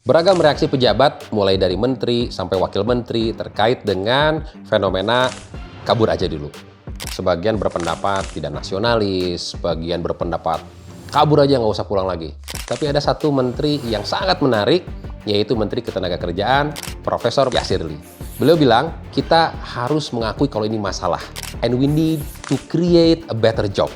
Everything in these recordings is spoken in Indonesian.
Beragam reaksi pejabat, mulai dari menteri sampai wakil menteri, terkait dengan fenomena kabur aja dulu. Sebagian berpendapat tidak nasionalis, sebagian berpendapat kabur aja nggak usah pulang lagi. Tapi ada satu menteri yang sangat menarik, yaitu Menteri Ketenagakerjaan, Profesor Yashirli. Beliau bilang, kita harus mengakui kalau ini masalah. And we need to create a better job.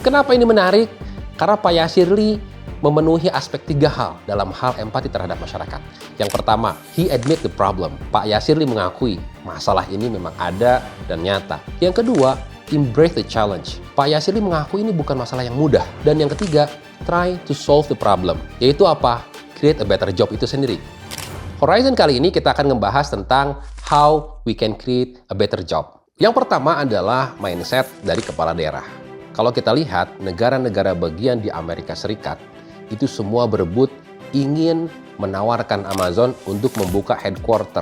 Kenapa ini menarik? Karena Pak Yashirli memenuhi aspek 3 hal dalam hal empati terhadap masyarakat. Yang pertama, he admit the problem. Pak Yashirli mengakui masalah ini memang ada dan nyata. Yang kedua, embrace the challenge. Pak Yashirli mengakui ini bukan masalah yang mudah. Dan yang ketiga, try to solve the problem. Yaitu apa? Create a better job itu sendiri. Horizon kali ini kita akan membahas tentang how we can create a better job. Yang pertama adalah mindset dari kepala daerah. Kalau kita lihat negara-negara bagian di Amerika Serikat, itu semua berebut ingin menawarkan Amazon untuk membuka headquarter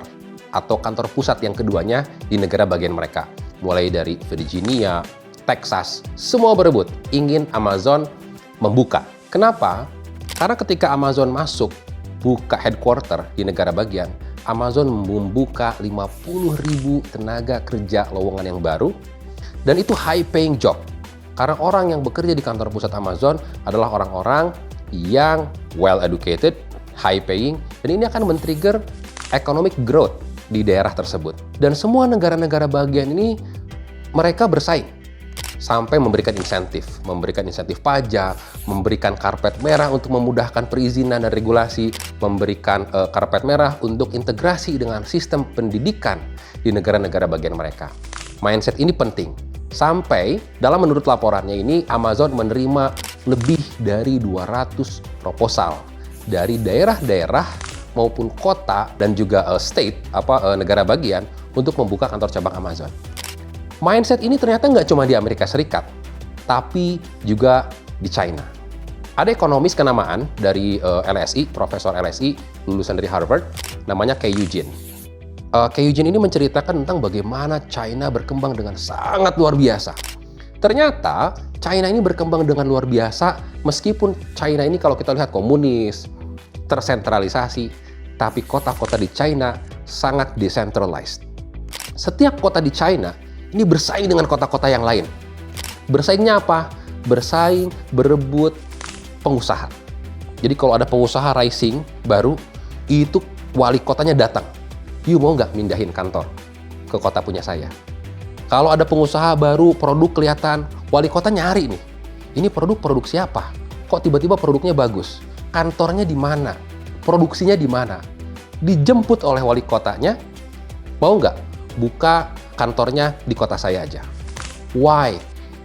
atau kantor pusat yang keduanya di negara bagian mereka. Mulai dari Virginia, Texas, semua berebut ingin Amazon membuka. Kenapa? Karena ketika Amazon masuk buka headquarter di negara bagian, Amazon membuka 50.000 tenaga kerja lowongan yang baru, dan itu high paying job. Karena orang yang bekerja di kantor pusat Amazon adalah orang-orang yang well educated, high paying, dan ini akan men-trigger economic growth di daerah tersebut. Dan semua negara-negara bagian ini mereka bersaing sampai memberikan insentif pajak, memberikan karpet merah untuk memudahkan perizinan dan regulasi, memberikan karpet merah untuk integrasi dengan sistem pendidikan di negara-negara bagian mereka. Mindset ini penting. Sampai dalam menurut laporannya ini Amazon menerima lebih dari 200 proposal dari daerah-daerah maupun kota dan juga negara bagian untuk membuka kantor cabang Amazon. Mindset ini ternyata nggak cuma di Amerika Serikat, tapi juga di China. Ada ekonomis kenamaan dari LSI, Profesor LSI, lulusan dari Harvard, namanya Kei Eugene. Kei Eugene ini menceritakan tentang bagaimana China berkembang dengan sangat luar biasa. Ternyata China ini berkembang dengan luar biasa meskipun China ini kalau kita lihat komunis, tersentralisasi, tapi kota-kota di China sangat decentralized. Setiap kota di China ini bersaing dengan kota-kota yang lain. Bersaingnya apa? Bersaing, berebut pengusaha. Jadi kalau ada pengusaha rising baru, itu wali kotanya datang. You mau nggak mindahin kantor ke kota punya saya? Kalau ada pengusaha baru, produk kelihatan, wali kota nyari nih. Ini produk siapa? Kok tiba-tiba produknya bagus? Kantornya di mana? Produksinya di mana? Dijemput oleh wali kotanya, mau nggak buka kantornya di kota saya aja? Why?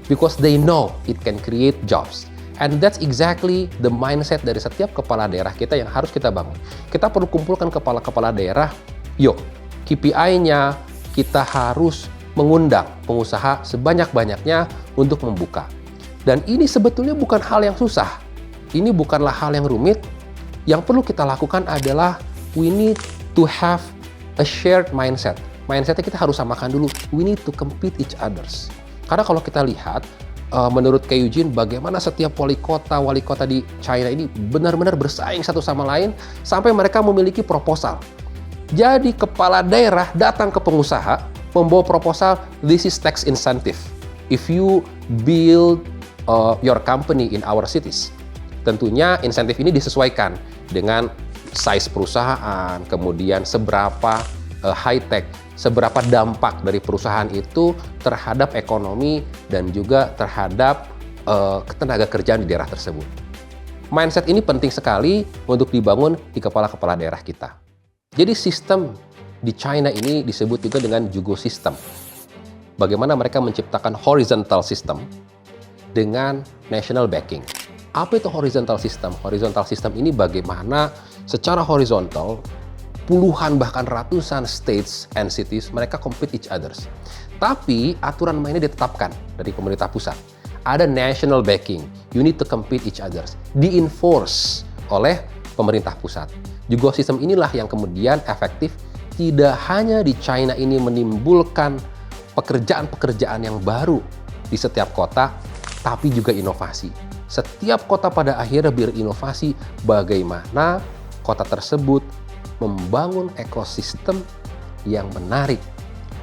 Because they know it can create jobs. And that's exactly the mindset dari setiap kepala daerah kita yang harus kita bangun. Kita perlu kumpulkan kepala-kepala daerah. Yuk, KPI-nya kita harus mengundang pengusaha sebanyak-banyaknya untuk membuka. Dan ini sebetulnya bukan hal yang susah. Ini bukanlah hal yang rumit. Yang perlu kita lakukan adalah we need to have a shared mindset. Mindsetnya kita harus samakan dulu. We need to compete each others. Karena kalau kita lihat, menurut Kei Eugene, bagaimana setiap wali kota di China ini benar-benar bersaing satu sama lain sampai mereka memiliki proposal. Jadi kepala daerah datang ke pengusaha membawa proposal, this is tax incentive. If you build your company in our cities, tentunya insentif ini disesuaikan dengan size perusahaan, kemudian seberapa high-tech, seberapa dampak dari perusahaan itu terhadap ekonomi dan juga terhadap ketenaga kerjaan di daerah tersebut. Mindset ini penting sekali untuk dibangun di kepala-kepala daerah kita. Jadi sistem di China ini disebut juga dengan Jugo System. Bagaimana mereka menciptakan horizontal system dengan national backing. Apa itu horizontal system? Horizontal system ini bagaimana secara horizontal puluhan bahkan ratusan states and cities mereka compete each others. Tapi aturan mainnya ditetapkan dari pemerintah pusat. Ada national backing. You need to compete each others. Di-enforce oleh pemerintah pusat. Jugo sistem inilah yang kemudian efektif tidak hanya di China ini menimbulkan pekerjaan-pekerjaan yang baru di setiap kota, tapi juga inovasi. Setiap kota pada akhirnya berinovasi bagaimana kota tersebut membangun ekosistem yang menarik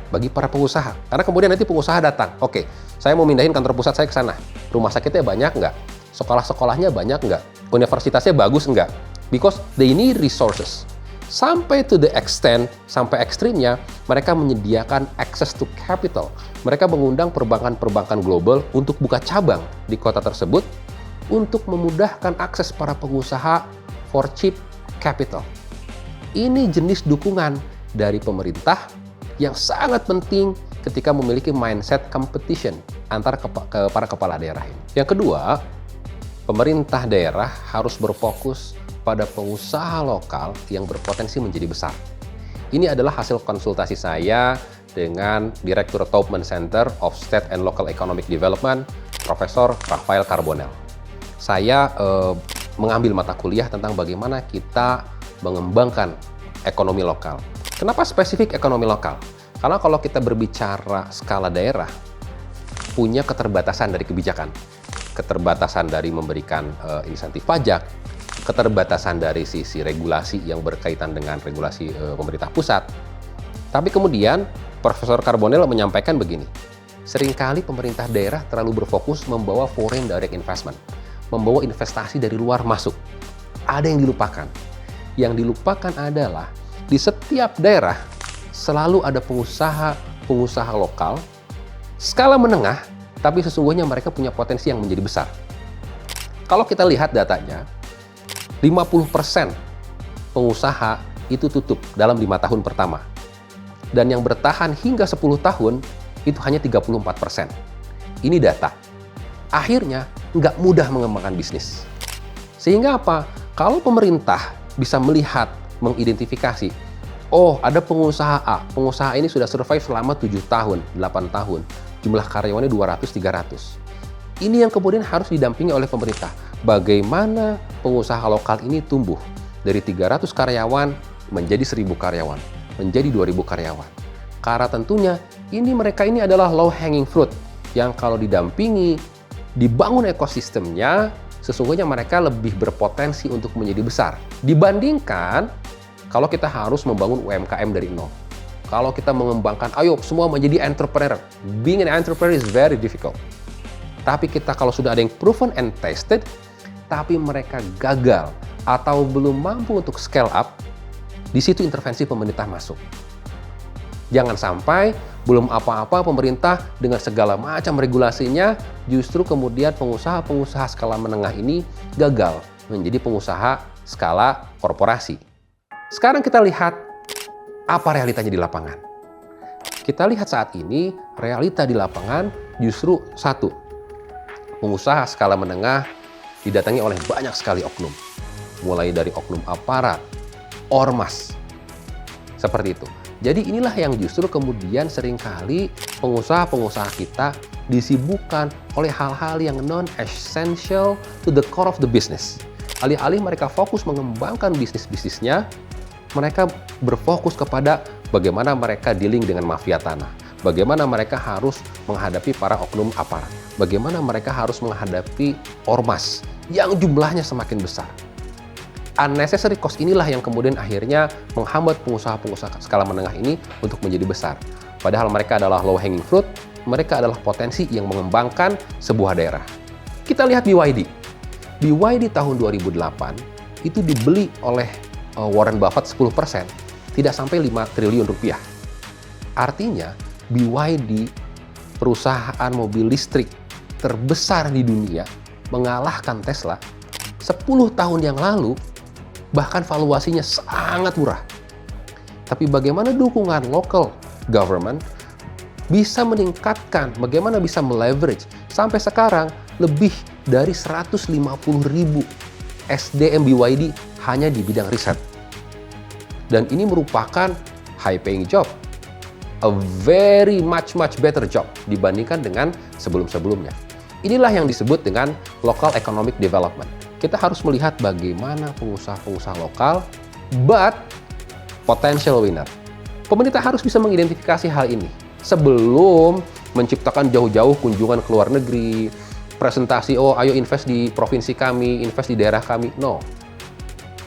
bagi para pengusaha. Karena kemudian nanti pengusaha datang, oke, saya mau mindahin kantor pusat saya ke sana. Rumah sakitnya banyak nggak? Sekolah-sekolahnya banyak nggak? Universitasnya bagus nggak? Because they need resources. Sampai to the extent, sampai ekstrimnya, mereka menyediakan access to capital. Mereka mengundang perbankan-perbankan global untuk buka cabang di kota tersebut untuk memudahkan akses para pengusaha for cheap capital. Ini jenis dukungan dari pemerintah yang sangat penting ketika memiliki mindset competition antara para kepala daerah ini. Yang kedua, pemerintah daerah harus berfokus pada pengusaha lokal yang berpotensi menjadi besar. Ini adalah hasil konsultasi saya dengan Direktur Taubman Center of State and Local Economic Development, Profesor Rafael Carbonell. Saya mengambil mata kuliah tentang bagaimana kita mengembangkan ekonomi lokal. Kenapa spesifik ekonomi lokal? Karena kalau kita berbicara skala daerah, punya keterbatasan dari kebijakan. Keterbatasan dari memberikan insentif pajak, keterbatasan dari sisi regulasi yang berkaitan dengan regulasi pemerintah pusat. Tapi kemudian Profesor Carbonell menyampaikan begini, seringkali pemerintah daerah terlalu berfokus membawa foreign direct investment, membawa investasi dari luar masuk. Ada yang dilupakan. Yang dilupakan adalah di setiap daerah selalu ada pengusaha lokal, skala menengah, tapi sesungguhnya mereka punya potensi yang menjadi besar. Kalau kita lihat datanya, 50% pengusaha itu tutup dalam 5 tahun pertama. Dan yang bertahan hingga 10 tahun itu hanya 34%. Ini data. Akhirnya nggak mudah mengembangkan bisnis. Sehingga apa? Kalau pemerintah bisa melihat, mengidentifikasi, oh ada pengusaha A, pengusaha ini sudah survive selama 7 tahun, 8 tahun, jumlah karyawannya 200-300. Ini yang kemudian harus didampingi oleh pemerintah. Bagaimana pengusaha lokal ini tumbuh dari 300 karyawan menjadi 1.000 karyawan, menjadi 2.000 karyawan. Karena tentunya mereka ini adalah low hanging fruit yang kalau didampingi, dibangun ekosistemnya, sesungguhnya mereka lebih berpotensi untuk menjadi besar. Dibandingkan kalau kita harus membangun UMKM dari nol. Kalau kita mengembangkan, ayo semua menjadi entrepreneur. Being an entrepreneur is very difficult. Tapi kita kalau sudah ada yang proven and tested, tapi mereka gagal atau belum mampu untuk scale up, di situ intervensi pemerintah masuk. Jangan sampai belum apa-apa pemerintah dengan segala macam regulasinya, justru kemudian pengusaha-pengusaha skala menengah ini gagal menjadi pengusaha skala korporasi. Sekarang kita lihat apa realitanya di lapangan. Kita lihat saat ini realita di lapangan justru satu, pengusaha skala menengah didatangi oleh banyak sekali oknum. Mulai dari oknum aparat, ormas, seperti itu. Jadi inilah yang justru kemudian seringkali pengusaha-pengusaha kita disibukkan oleh hal-hal yang non-essential to the core of the business. Alih-alih mereka fokus mengembangkan bisnis-bisnisnya, mereka berfokus kepada bagaimana mereka dealing dengan mafia tanah, bagaimana mereka harus menghadapi para oknum aparat, bagaimana mereka harus menghadapi ormas yang jumlahnya semakin besar. Unnecessary cost inilah yang kemudian akhirnya menghambat pengusaha-pengusaha skala menengah ini untuk menjadi besar. Padahal mereka adalah low hanging fruit, mereka adalah potensi yang mengembangkan sebuah daerah. Kita lihat BYD. BYD tahun 2008 itu dibeli oleh Warren Buffett 10%, tidak sampai 5 triliun rupiah. Artinya BYD, perusahaan mobil listrik terbesar di dunia, mengalahkan Tesla 10 tahun yang lalu, bahkan valuasinya sangat murah. Tapi bagaimana dukungan local government bisa meningkatkan, bagaimana bisa meleverage sampai sekarang lebih dari 150.000 SDM BYD hanya di bidang riset. Dan ini merupakan high paying job, a very much better job dibandingkan dengan sebelum-sebelumnya. Inilah yang disebut dengan local economic development. Kita harus melihat bagaimana pengusaha-pengusaha lokal, but potential winner. Pemerintah harus bisa mengidentifikasi hal ini sebelum menciptakan jauh-jauh kunjungan ke luar negeri, presentasi, oh ayo invest di provinsi kami, invest di daerah kami. No.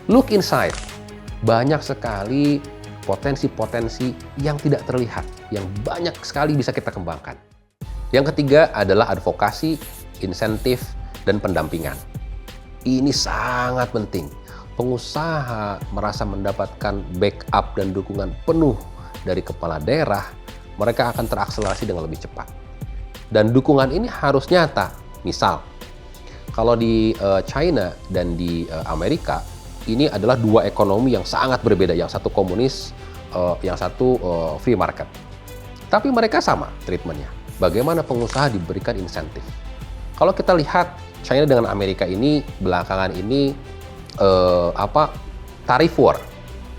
Look inside. Banyak sekali potensi-potensi yang tidak terlihat, yang banyak sekali bisa kita kembangkan. Yang ketiga adalah advokasi, insentif, dan pendampingan. Ini sangat penting. Pengusaha merasa mendapatkan backup dan dukungan penuh dari kepala daerah, mereka akan terakselerasi dengan lebih cepat. Dan dukungan ini harus nyata. Misal, kalau di China dan di Amerika, ini adalah dua ekonomi yang sangat berbeda. Yang satu komunis, yang satu free market. Tapi mereka sama treatmentnya. Bagaimana pengusaha diberikan insentif. Kalau kita lihat China dengan Amerika ini belakangan ini tarif war.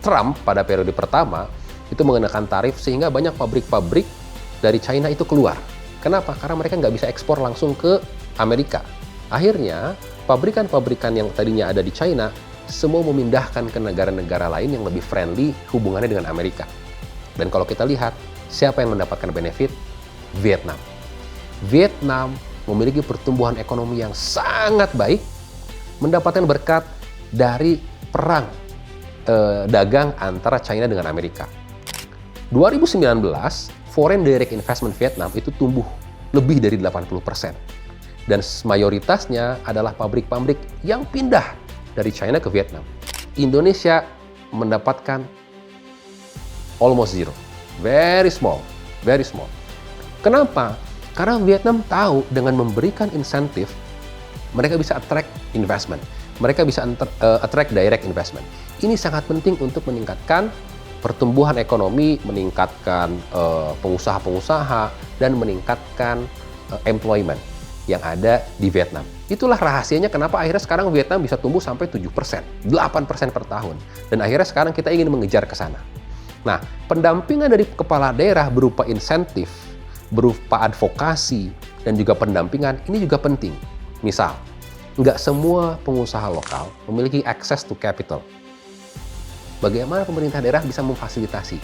Trump pada periode pertama itu mengenakan tarif sehingga banyak pabrik-pabrik dari China itu keluar. Kenapa? Karena mereka nggak bisa ekspor langsung ke Amerika. Akhirnya pabrikan-pabrikan yang tadinya ada di China semua memindahkan ke negara-negara lain yang lebih friendly hubungannya dengan Amerika. Dan kalau kita lihat, siapa yang mendapatkan benefit? Vietnam. Vietnam memiliki pertumbuhan ekonomi yang sangat baik, mendapatkan berkat dari perang dagang antara China dengan Amerika. 2019, foreign direct investment Vietnam itu tumbuh lebih dari 80%. Dan mayoritasnya adalah pabrik-pabrik yang pindah dari China ke Vietnam. Indonesia mendapatkan almost zero. Very small. Very small. Kenapa? Karena Vietnam tahu dengan memberikan insentif, mereka bisa attract investment. Mereka bisa attract direct investment. Ini sangat penting untuk meningkatkan pertumbuhan ekonomi, meningkatkan pengusaha-pengusaha, dan meningkatkan employment yang ada di Vietnam. Itulah rahasianya kenapa akhirnya sekarang Vietnam bisa tumbuh sampai 7%, 8% per tahun. Dan akhirnya sekarang kita ingin mengejar ke sana. Nah, pendampingan dari kepala daerah berupa insentif, berupa advokasi, dan juga pendampingan ini juga penting. Misal, nggak semua pengusaha lokal memiliki access to capital. Bagaimana pemerintah daerah bisa memfasilitasi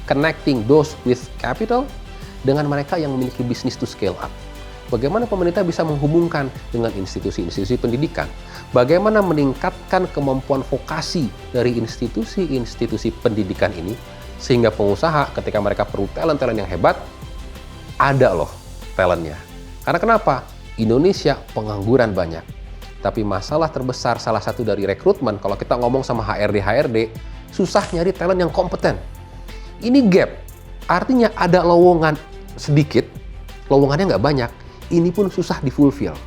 connecting those with capital dengan mereka yang memiliki bisnis to scale up. Bagaimana pemerintah bisa menghubungkan dengan institusi-institusi pendidikan? Bagaimana meningkatkan kemampuan vokasi dari institusi-institusi pendidikan ini sehingga pengusaha ketika mereka perlu talent-talent yang hebat, ada loh talentnya. Karena kenapa? Indonesia pengangguran banyak. Tapi masalah terbesar salah satu dari rekrutmen, kalau kita ngomong sama HRD, susah nyari talent yang kompeten. Ini gap. Artinya ada lowongan sedikit, lowongannya nggak banyak. Ini pun susah difulfill.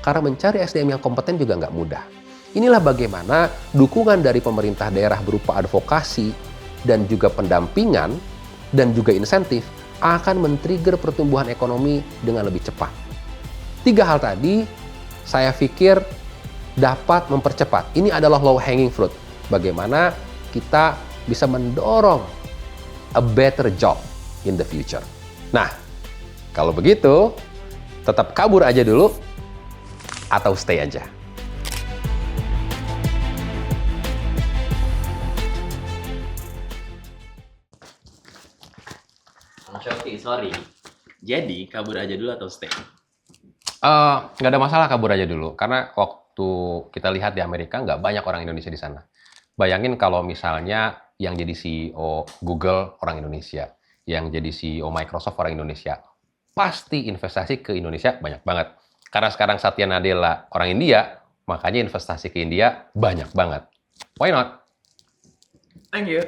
Karena mencari SDM yang kompeten juga nggak mudah. Inilah bagaimana dukungan dari pemerintah daerah berupa advokasi dan juga pendampingan dan juga insentif akan men-trigger pertumbuhan ekonomi dengan lebih cepat. 3 hal tadi saya pikir dapat mempercepat. Ini adalah low hanging fruit. Bagaimana kita bisa mendorong a better job in the future. Nah, kalau begitu, tetap kabur aja dulu atau stay aja. Mas Yofi, sorry. Jadi, kabur aja dulu atau stay? Nggak ada masalah kabur aja dulu. Karena waktu kita lihat di Amerika, nggak banyak orang Indonesia di sana. Bayangin kalau misalnya yang jadi CEO Google orang Indonesia, yang jadi CEO Microsoft orang Indonesia, pasti investasi ke Indonesia banyak banget. Karena sekarang Satya Nadella orang India, makanya investasi ke India banyak banget. Why not? Thank you.